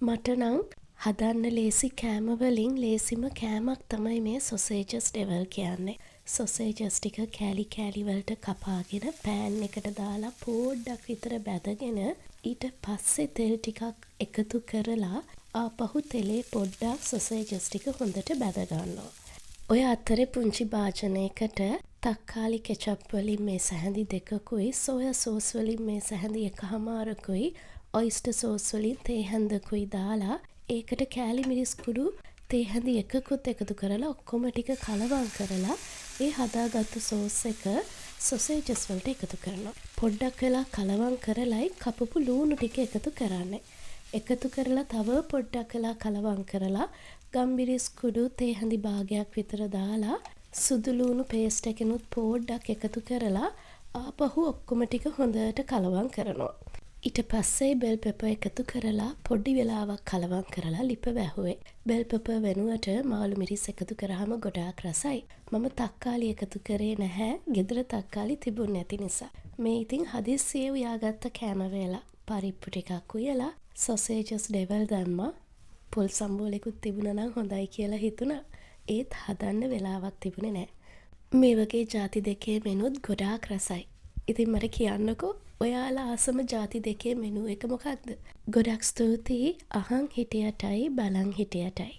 මට නම් හදන්න ලේසි කෑම වලින් ලේසිම කෑමක් තමයි මේ සොසේජස් ඩෙවල් කියන්නේ. සොසේජස් ටික කෑලි කෑලි වලට කපාගෙන පෑන් එකට දාලා පොඩ්ඩක් විතර බැදගෙන ඊට පස්සේ තෙල් ටිකක් එකතු කරලා ආපහු තෙලේ පොඩ්ඩක් සොසේජස් ටික හොඳට බැද ගන්නවා. ඔය අතරේ පුංචි භාජනයකට තක්කාලි කෙචප් වලින් මේ සැහැඳි දෙකකුයි සෝයා සෝස් වලින් මේ සැහැඳි එකහමාරකුයි ඔයිස්ටර් සෝස් වලින් තේ හැන්දකුයි දාලා ඒකට කෑලි මිරිස් කුඩු තේ හැඳි එකකුත් එකතු කරලා ඔක්කොම ටික කලවම් කරලා ඒ හදාගත්තු සෝස් එක සොසේජස් වලට එකතු කරනවා. පොඩ්ඩක් වෙලා කලවම් කරලයි කපපු ලූණු ටික එකතු කරන්නේ. එකතු කරලා තව පොඩ්ඩක් වෙලා කලවම් කරලා ගම්මිරිස් කුඩු තේ හැඳි භාගයක් විතර දාලා සුදු ලූණු පේස්ට් එකනුත් පොඩ්ඩක් එකතු කරලා ආපහු ඔක්කොම ටික හොඳට කලවම් කරනවා. ඊට පස්සේ බෙල් පෙපර් එකතු කරලා පොඩි වෙලාවක් කලවම් කරලා ලිප වැහුවේ. බෙල් පෙපර් වෙනුවට මාළු මිරිස් එකතු කරාම ගොඩාක් රසයි. මම තක්කාලි එකතු කරේ නැහැ. ගෙදර තක්කාලි තිබුණ නැති නිසා. මේ ඉතින් හදිස්සියේ උයාගත්ත කෑම වේලා. පරිප්පු ටිකක් උයලා සොසේජස් ඩෙවල් දැම්මා. පොල් සම්බෝලෙකුත් තිබුණා නම් හොඳයි කියලා හිතුණා. ඒත් හදන්න වෙලාවක් තිබුණේ නැහැ. මේ වගේ ಜಾති දෙකේ මෙනුත් ගොඩාක් රසයි. ඉතින් මට කියන්නකෝ ඔයාලා ආසම ಜಾති දෙකේ මෙනු එක මොකක්ද? ගොඩක් ස්තුතියි අහන් හිටියටයි බලන් හිටියටයි.